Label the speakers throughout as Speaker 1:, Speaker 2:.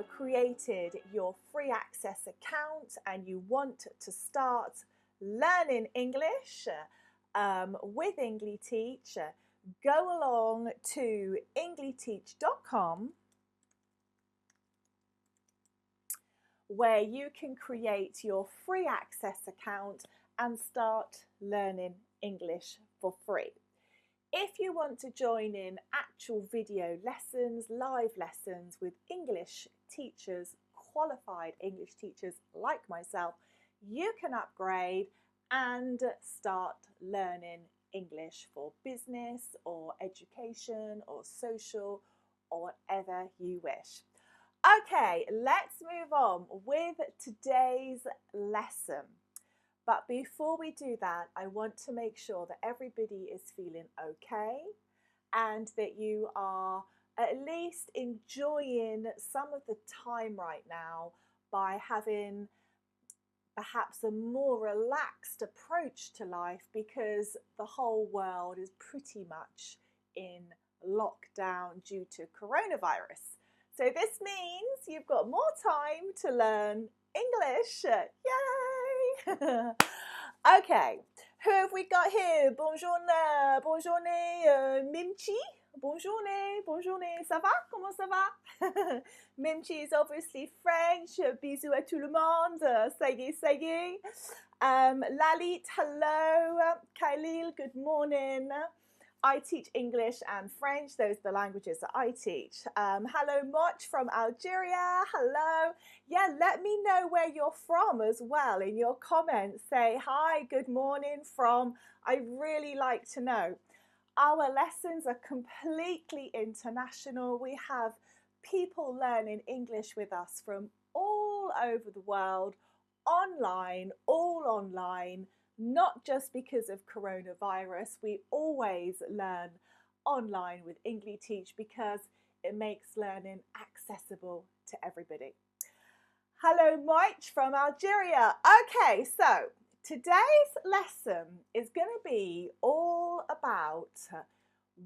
Speaker 1: created your free access account and you want to start learning English with Engli-teach, go along to engli-teach.com, where you can create your free access account and start learning English for free. If you want to join in actual video lessons, live lessons with English teachers, qualified English teachers like myself, you can upgrade and start learning English for business or education or social or whatever you wish. Okay, let's move on with today's lesson. But before we do that, I want to make sure that everybody is feeling okay and that you are at least enjoying some of the time right now by having perhaps a more relaxed approach to life, because the whole world is pretty much in lockdown due to coronavirus. So this means you've got more time to learn English. Yay! Okay, who have we got here? Bonjour, bonjour, Mimchi. Bonjour, bonjour, ça va? Comment ça va? Mimchi is obviously French. Bisous à tout le monde. Sagi. Lalit, hello. Khalil, good morning. I teach English and French. Those are the languages that I teach. Hello, Moch from Algeria. Hello. Yeah, let me know where you're from as well in your comments. Say hi, good morning from. I really like to know. Our lessons are completely international. We have people learning English with us from all over the world, online, all online. Not just because of coronavirus, we always learn online with Engli-teach because it makes learning accessible to everybody. Hello, Mike from Algeria. Okay, so today's lesson is going to be all about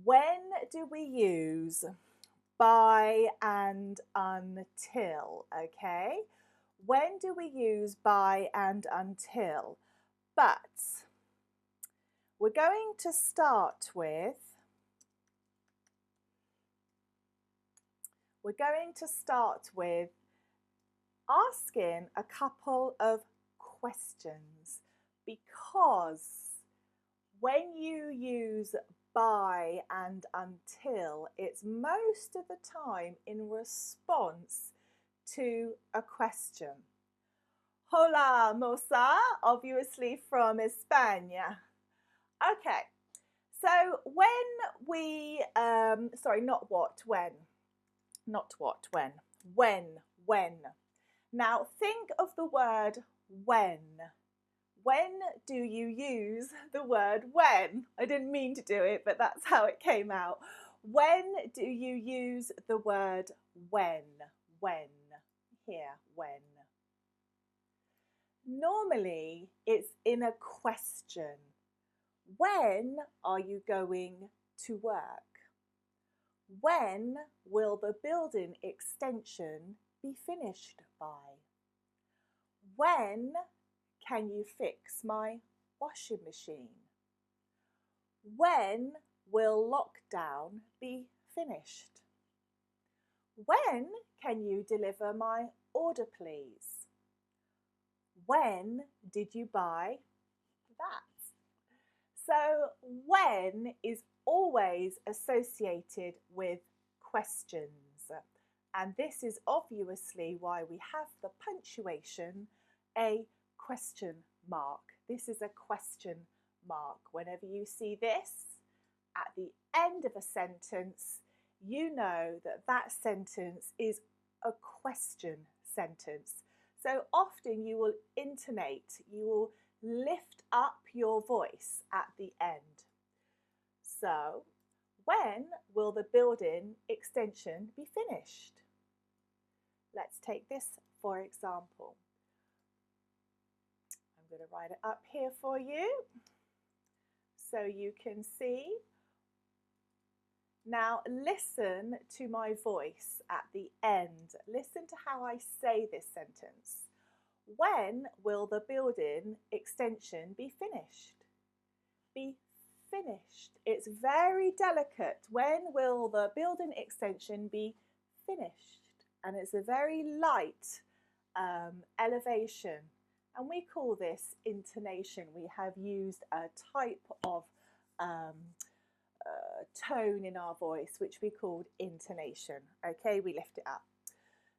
Speaker 1: when do we use by and until, okay? When do we use by and until? But we're going to start with asking a couple of questions, because when you use by and until, it's most of the time in response to a question. Hola, Mosa, obviously from España. Okay, so when we, when. Now think of the word when. When do you use the word when? I didn't mean to do it, but that's how it came out. When do you use the word when? When. Here, when. Normally, it's in a question. When are you going to work? When will the building extension be finished by? When can you fix my washing machine? When will lockdown be finished? When can you deliver my order, please? When did you buy that? So when is always associated with questions, and this is obviously why we have the punctuation, a question mark. This is a question mark. Whenever you see this at the end of a sentence, you know that that sentence is a question sentence. So often you will intonate, you will lift up your voice at the end. So, when will the building extension be finished? Let's take this for example. I'm going to write it up here for you so you can see. Now listen to my voice at the end. Listen to how I say this sentence. When will the building extension be finished? Be finished. It's very delicate. When will the building extension be finished? And it's a very light elevation. And we call this intonation. We have used a type of tone in our voice, which we called intonation. Okay, we lift it up.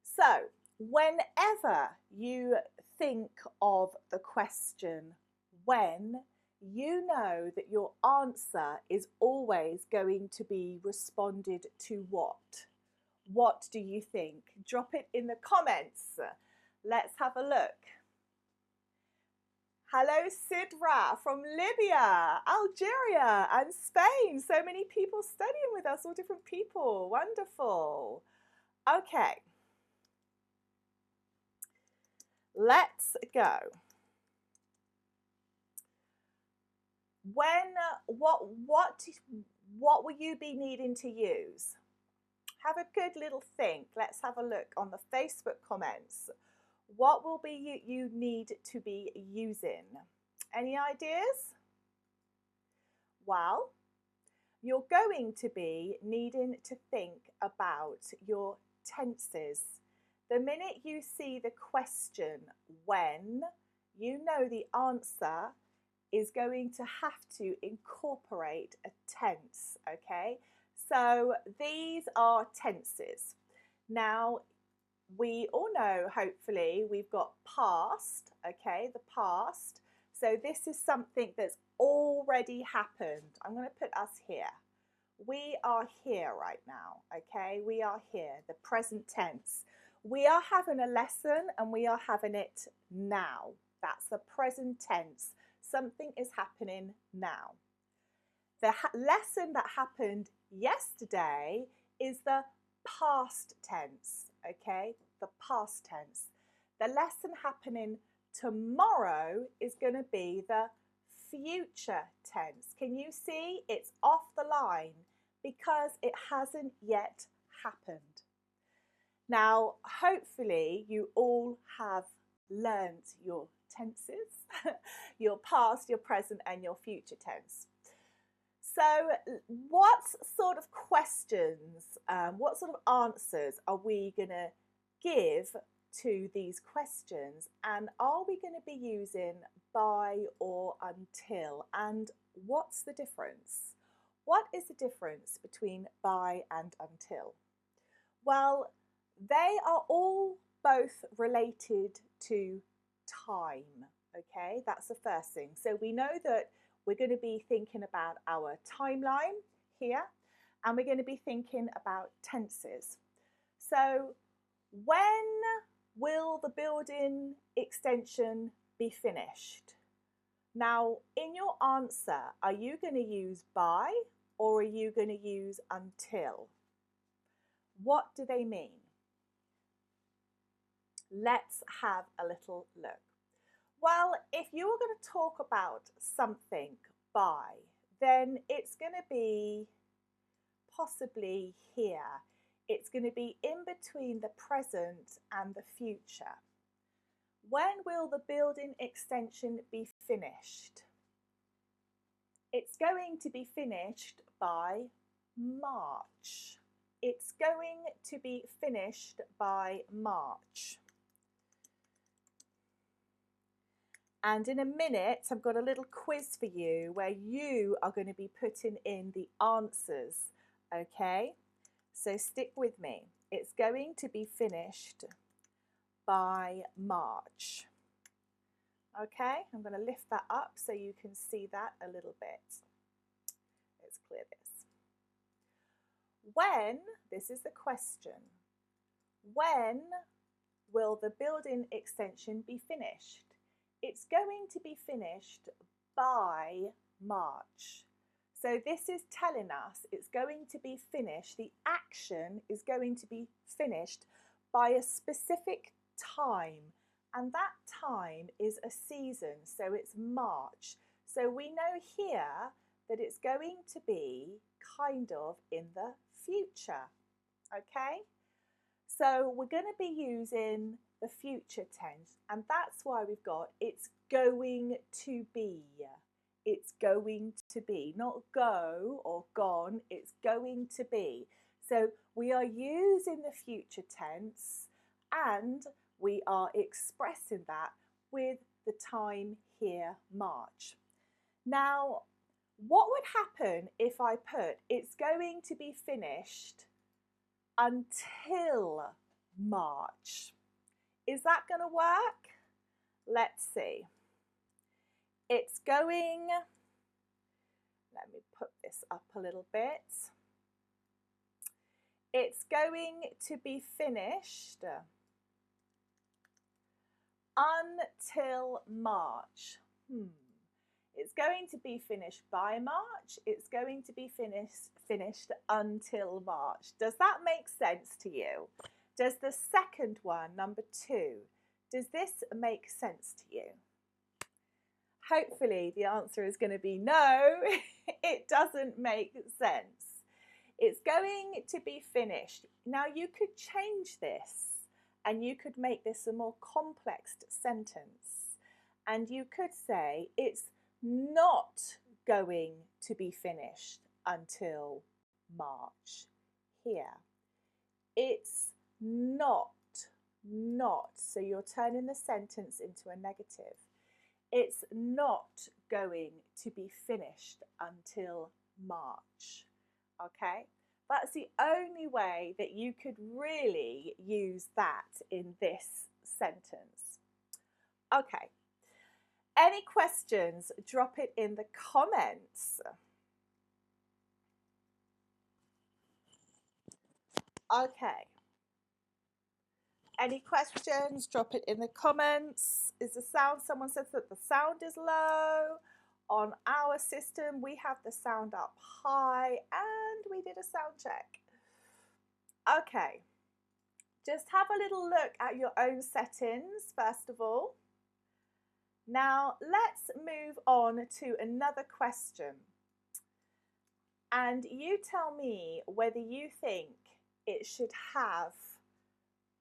Speaker 1: So, whenever you think of the question when, you know that your answer is always going to be responded to what? What do you think? Drop it in the comments. Let's have a look. Hello, Sidra from Libya, Algeria, and Spain. So many people studying with us, all different people. Wonderful. Okay. Let's go. What will you be needing to use? Have a good little think. Let's have a look on the Facebook comments. What will be you need to be using? Any ideas? Well, you're going to be needing to think about your tenses. The minute you see the question when, you know the answer is going to have to incorporate a tense, okay? So these are tenses. Now, we all know, hopefully, we've got past, okay, the past. So this is something that's already happened. I'm going to put us here. We are here right now, okay? We are here, the present tense. We are having a lesson and we are having it now. That's the present tense. Something is happening now. The lesson that happened yesterday is the past tense, okay? The past tense. The lesson happening tomorrow is going to be the future tense. Can you see? It's off the line because it hasn't yet happened. Now, hopefully you all have learned your tenses, your past, your present, and your future tense. So what sort of questions, what sort of answers are we going to give to these questions? And are we going to be using by or until? And what's the difference? What is the difference between by and until? Well, they are all both related to time, okay? That's the first thing. So we know that we're going to be thinking about our timeline here, and we're going to be thinking about tenses. So when will the building extension be finished? Now, in your answer, are you going to use by or are you going to use until? What do they mean? Let's have a little look. Well, if you were going to talk about something by, then it's going to be possibly here. It's going to be in between the present and the future. When will the building extension be finished? It's going to be finished by March. It's going to be finished by March. And in a minute, I've got a little quiz for you where you are going to be putting in the answers, okay? So stick with me. It's going to be finished by March. Okay, I'm going to lift that up so you can see that a little bit. Let's clear this. When, this is the question, when will the building extension be finished? It's going to be finished by March. So this is telling us it's going to be finished, the action is going to be finished by a specific time. And that time is a season, so it's March. So we know here that it's going to be kind of in the future. Okay? So we're going to be using the future tense, and that's why we've got it's going to be. It's going to be, not go or gone, it's going to be. So we are using the future tense and we are expressing that with the time here, March. Now, what would happen if I put it's going to be finished until March? Is that going to work? Let's see. It's going, let me put this up a little bit. It's going to be finished until March. It's going to be finished by March. It's going to be finished until March. Does that make sense to you? Does the second one, number 2, does this make sense to you? Hopefully the answer is going to be no, it doesn't make sense. It's going to be finished. Now you could change this and you could make this a more complex sentence. And you could say it's not going to be finished until March here. It's not. So you're turning the sentence into a negative. It's not going to be finished until March. Okay? That's the only way that you could really use that in this sentence. Okay. Any questions? Drop it in the comments. Okay. Any questions? Drop it in the comments. Is the sound, someone says that the sound is low. On our system, we have the sound up high and we did a sound check. Okay. Just have a little look at your own settings, first of all. Now, let's move on to another question. And you tell me whether you think it should have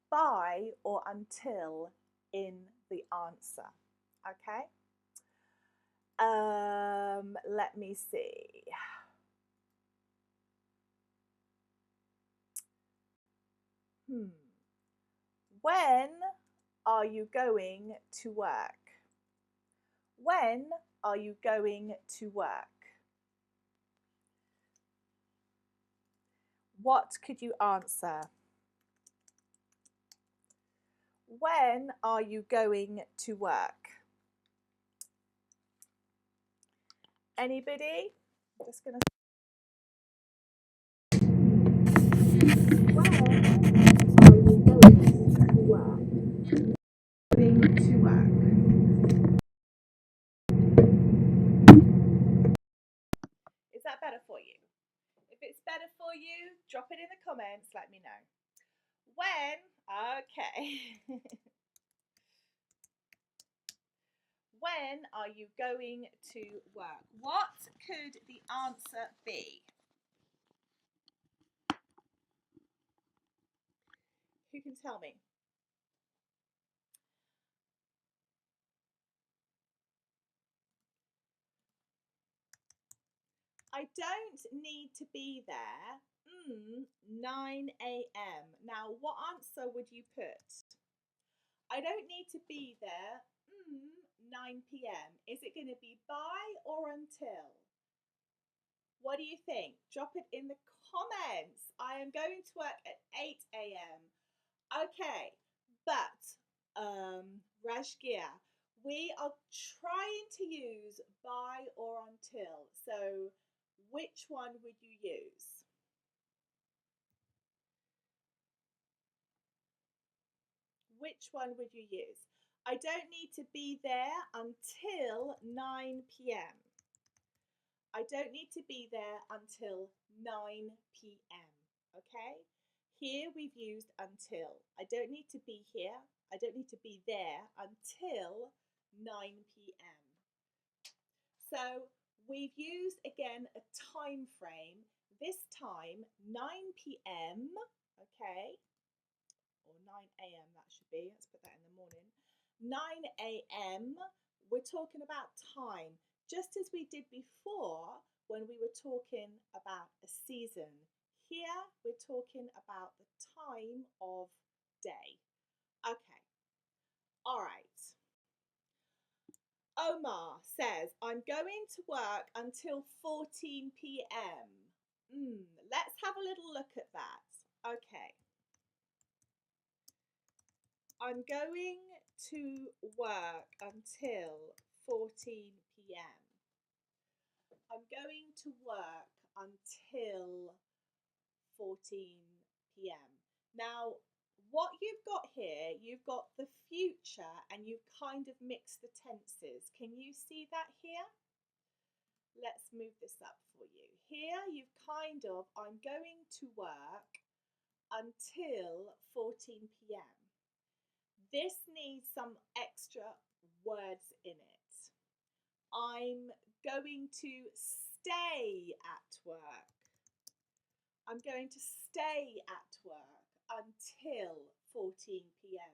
Speaker 1: by or until in the answer. Okay? Let me see. When are you going to work? When are you going to work? What could you answer? When are you going to work? Anybody? I'm just going to... When are you going to work? Going to work. Is that better for you? If it's better for you, drop it in the comments, let me know. When? Okay. When are you going to work? What could the answer be? Who can tell me? I don't need to be there. 9 a.m. Now, what answer would you put? I don't need to be there. 9 p.m. Is it going to be by or until? What do you think? Drop it in the comments. I am going to work at 8 a.m. Okay, but Rajgia, we are trying to use by or until. So which one would you use? Which one would you use? I don't need to be there until 9 p.m. I don't need to be there until 9 p.m. Okay? Here we've used until. I don't need to be here. I don't need to be there until 9 p.m. So we've used again a time frame. This time 9 p.m. Okay, or 9 a.m. that should be. Let's put that in the morning. 9 a.m. We're talking about time, just as we did before when we were talking about a season. Here we're talking about the time of day. Okay, all right. Omar says, I'm going to work until 14 p.m. Let's have a little look at that. Okay. I'm going to work until 14 p.m. I'm going to work until 14 p.m. Now, what you've got here, you've got the future and you've kind of mixed the tenses. Can you see that here? Let's move this up for you. Here you've kind of, I'm going to work until 14 p.m. This needs some extra words in it. I'm going to stay at work. I'm going to stay at work until 14 p.m.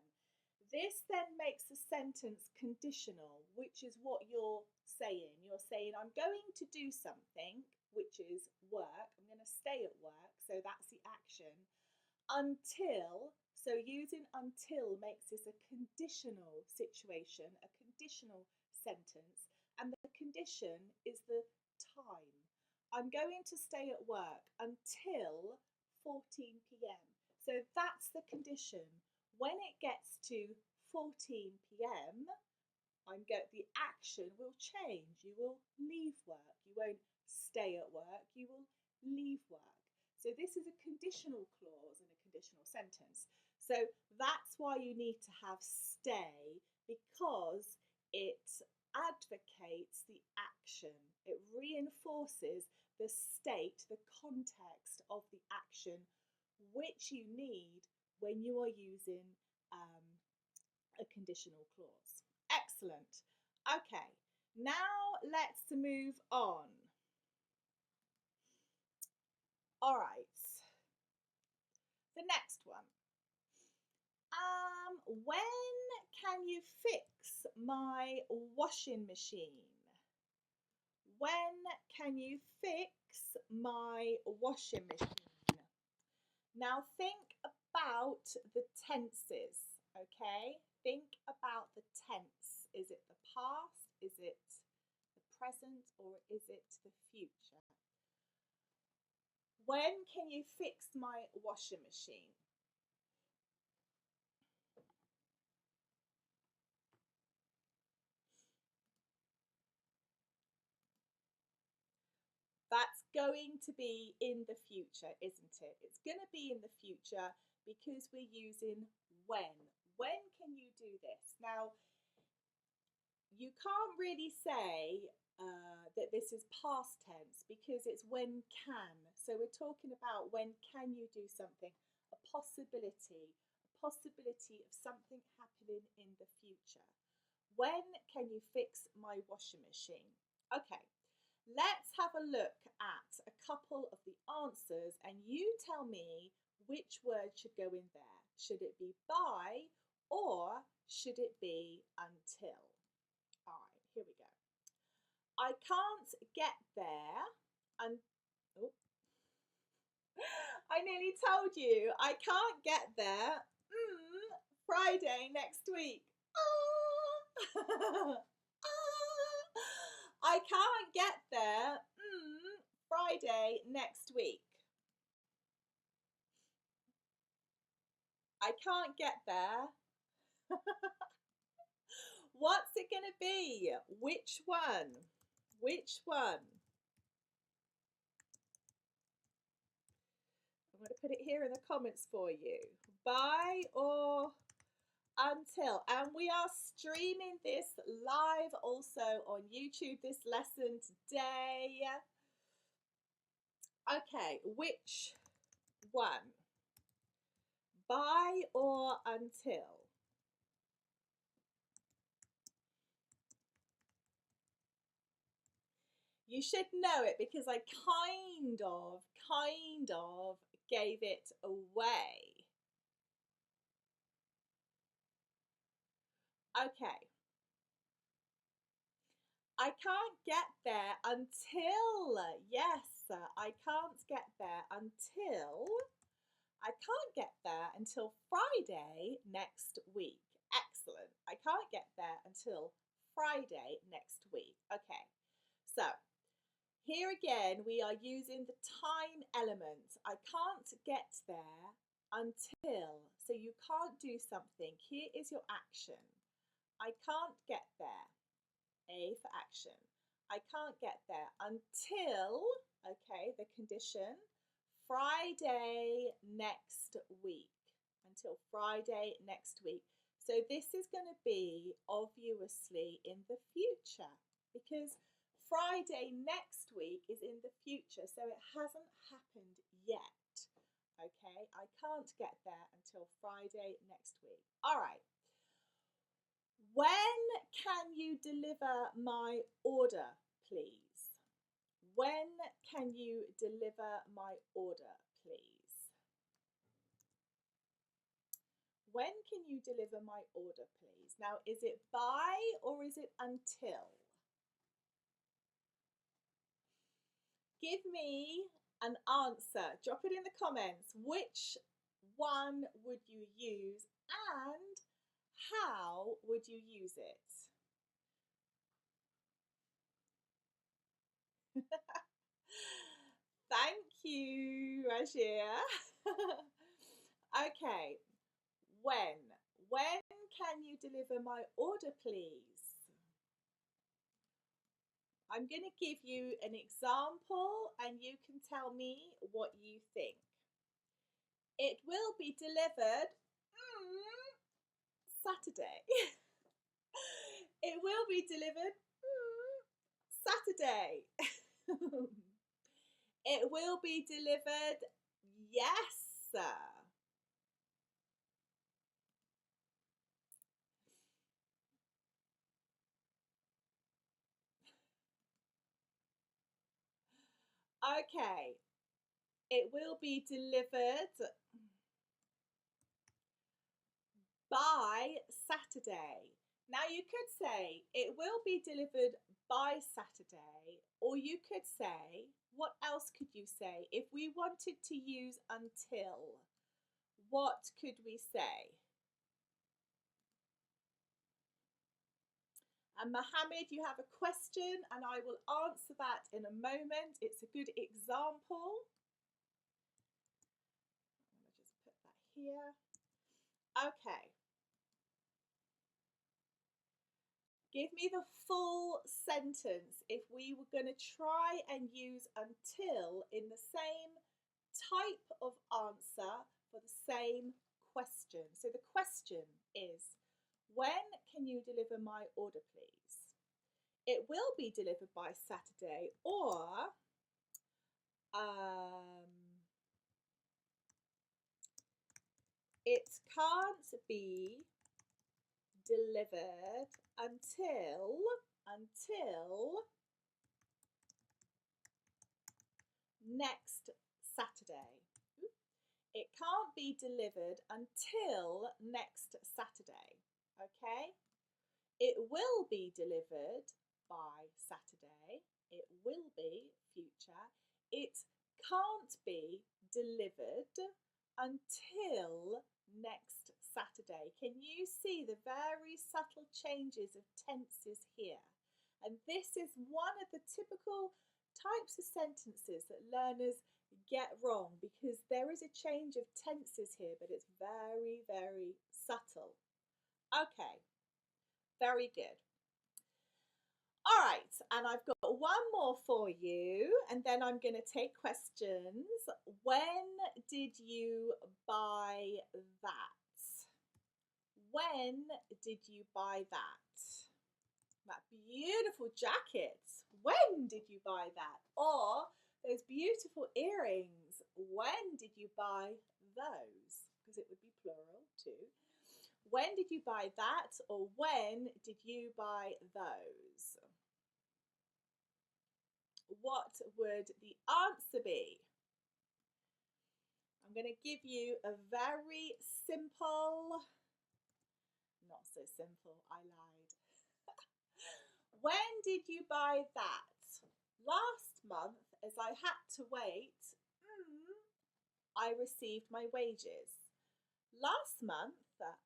Speaker 1: This then makes the sentence conditional, which is what you're saying. You're saying, I'm going to do something, which is work. I'm going to stay at work, so that's the action, until. So using until makes this a conditional situation, a conditional sentence, and the condition is the time. I'm going to stay at work until 14 p.m. So that's the condition. When it gets to 14 p.m., the action will change. You will leave work. You won't stay at work. You will leave work. So this is a conditional clause in a conditional sentence. So that's why you need to have stay, because it advocates the action. It reinforces the state, the context of the action, which you need when you are using a conditional clause. Excellent. Okay, now let's move on. All right, the next one. When can you fix my washing machine? When can you fix my washing machine? Now think about the tenses, okay? Think about the tense. Is it the past? Is it the present? Or is it the future? When can you fix my washing machine? That's going to be in the future, isn't it? It's going to be in the future because we're using when. When can you do this? Now, you can't really say that this is past tense because it's when can. So we're talking about when can you do something, a possibility of something happening in the future. When can you fix my washing machine? Okay. Let's have a look at a couple of the answers and you tell me which word should go in there. Should it be by or should it be until? All right, here we go. I can't get there oh. I nearly told you. I can't get there Friday next week. Ah. I can't get there Friday next week. I can't get there. What's it going to be? Which one? Which one? I'm going to put it here in the comments for you. By or until. And we are streaming this live also on YouTube, this lesson today. Okay, which one? By or until? You should know it because I kind of gave it away. Okay. I can't get there until, yes, I can't get there until, I can't get there until Friday next week. Excellent. I can't get there until Friday next week. Okay, so here again, we are using the time element. I can't get there until. So you can't do something. Here is your action. I can't get there. A for action. I can't get there until, okay, the condition, Friday next week. Until Friday next week. So this is going to be obviously in the future because Friday next week is in the future, so it hasn't happened yet. Okay, I can't get there until Friday next week. All right. When can you deliver my order, please? When can you deliver my order, please? When can you deliver my order, please? Now, is it by or is it until? Give me an answer. Drop it in the comments. Which one would you use and how would you use it? Thank you, Rashia. Okay, when? When can you deliver my order, please? I'm going to give you an example and you can tell me what you think. It will be delivered Saturday. It will be delivered Saturday. It will be delivered, yes, sir. Okay, it will be delivered by Saturday. Now you could say it will be delivered by Saturday, or you could say, what else could you say? If we wanted to use until, what could we say? And Mohammed, you have a question and I will answer that in a moment. It's a good example. I'm going to just put that here. Okay. Give me the full sentence if we were going to try and use until in the same type of answer for the same question. So the question is, when can you deliver my order, please? It will be delivered by Saturday, or it can't be delivered until next Saturday. It can't be delivered until next Saturday. Okay? It will be delivered by Saturday. It will be future. It can't be delivered until next Saturday. Can you see the very subtle changes of tenses here? And this is one of the typical types of sentences that learners get wrong because there is a change of tenses here, but it's very, very subtle. Okay, very good. All right, and I've got one more for you, and then I'm going to take questions. When did you buy that? When did you buy that? That beautiful jacket. When did you buy that? Or those beautiful earrings. When did you buy those? Because it would be plural too. When did you buy that? Or when did you buy those? what would the answer be? I'm going to give you a very simple, not so simple, I lied. When did you buy that? Last month, as I had to wait, I received my wages. Last month,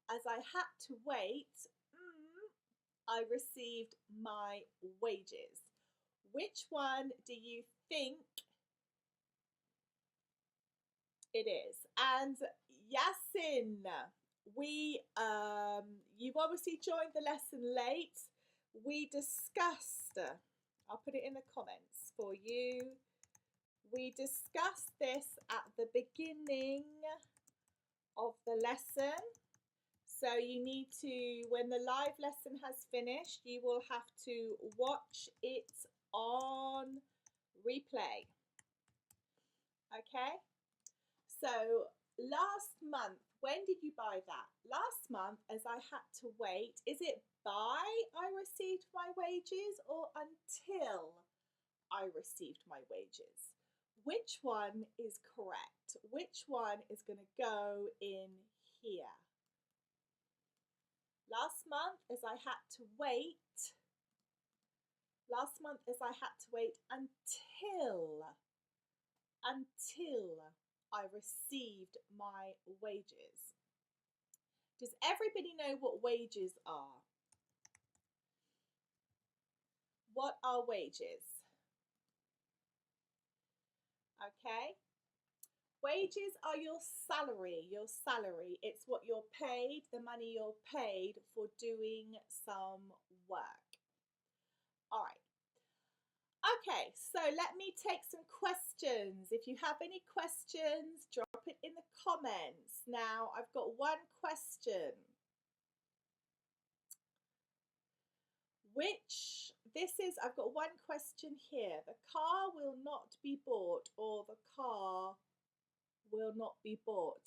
Speaker 1: as I had to wait, I received my wages. Which one do you think it is? And Yasin, you've obviously joined the lesson late. We discussed, I'll put it in the comments for you. We discussed this at the beginning of the lesson. So you need to, when the live lesson has finished, you will have to watch it on replay. Okay? So last month, when did you buy that? Last month, as I had to wait, is it by I received my wages or until I received my wages? Which one is correct? Which one is going to go in here? Last month, as I had to wait. Last month, as I had to wait until I received my wages. Does everybody know what wages are? What are wages? Okay. Wages are your salary, It's what you're paid, the money you're paid for doing some work. All right. Okay, so let me take some questions. If you have any questions, drop it in the comments. Now, I've got one question. I've got one question here. The car will not be bought, or the car will not be bought.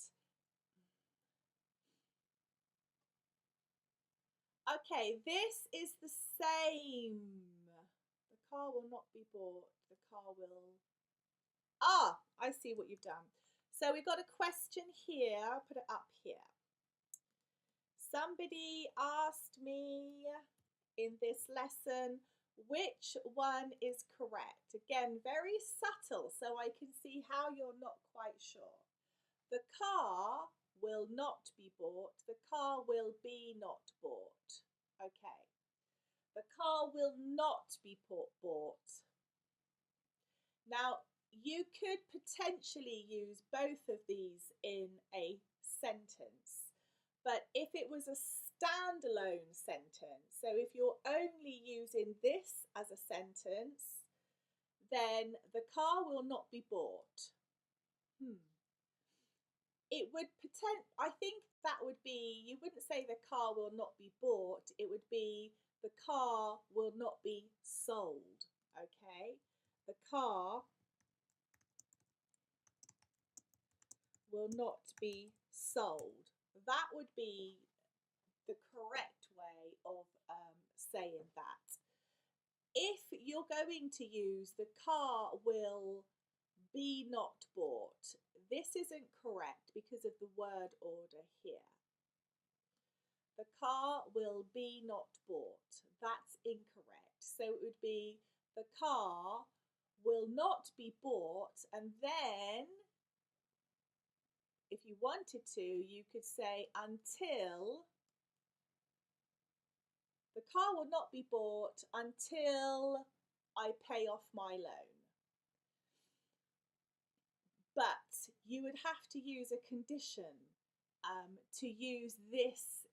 Speaker 1: Okay, this is the same. The car will not be bought. The car will... Ah, I see what you've done. So we've got a question here. I'll put it up here. Somebody asked me in this lesson, which one is correct? Again, very subtle, so I can see how you're not quite sure. The car will not be bought. The car will be not bought. Okay. The car will not be bought. Now, you could potentially use both of these in a sentence, but if it was a standalone sentence, so if you're only using this as a sentence, then the car will not be bought. It would I think that would be, you wouldn't say the car will not be bought, it would be the car will not be sold, okay? The car will not be sold. That would be the correct way of saying that. If you're going to use the car will be not bought, this isn't correct because of the word order here. The car will be not bought. That's incorrect. So it would be the car will not be bought, and then if you wanted to, you could say until. The car will not be bought until I pay off my loan. But you would have to use a condition to use this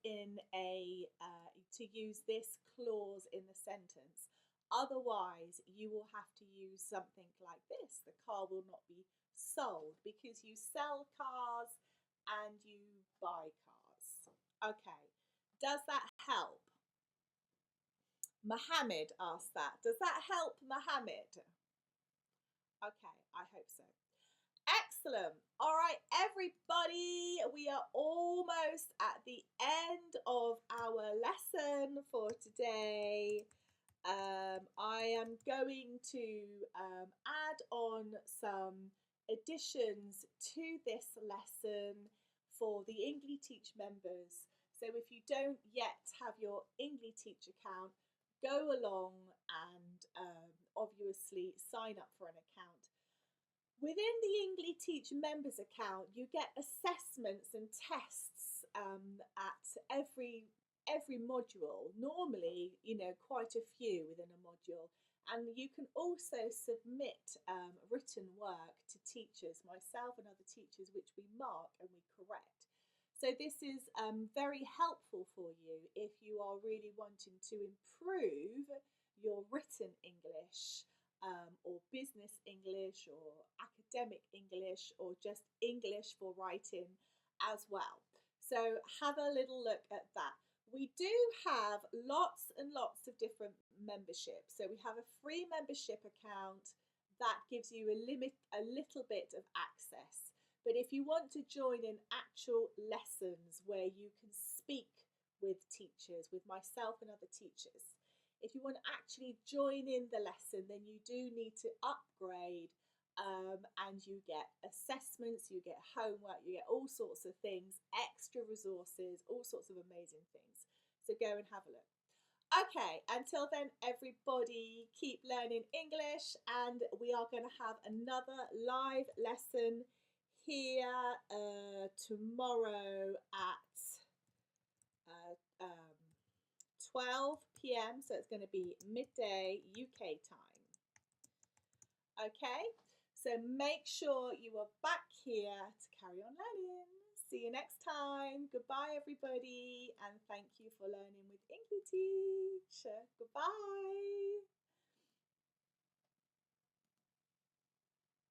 Speaker 1: clause in the sentence. Otherwise, you will have to use something like this. The car will not be sold, because you sell cars and you buy cars. Okay, does that help? Mohammed asked that. Does that help, Mohammed? Okay, I hope so. Excellent. All right, everybody, we are almost at the end of our lesson for today. I am going to add on some additions to this lesson for the Engli-teach members. So if you don't yet have your Engli-teach account, go along and obviously sign up for an account. Within the Engli-teach members account, you get assessments and tests at every module. Normally, quite a few within a module, and you can also submit written work to teachers, myself and other teachers, which we mark and we correct. So this is very helpful for you if you are really wanting to improve your written English, or business English, or academic English, or just English for writing as well. So have a little look at that. We do have lots and lots of different memberships. So we have a free membership account that gives you a little bit of access. But if you want to join in actual lessons where you can speak with teachers, with myself and other teachers, if you want to actually join in the lesson, then you do need to upgrade, and you get assessments, you get homework, you get all sorts of things, extra resources, all sorts of amazing things. So go and have a look. Okay, until then, everybody keep learning English, and we are going to have another live lesson here tomorrow at 12 p.m. So it's going to be midday UK time. Okay, so make sure you are back here to carry on learning. See you next time. Goodbye, everybody, and thank you for learning with Engli-teach. Goodbye.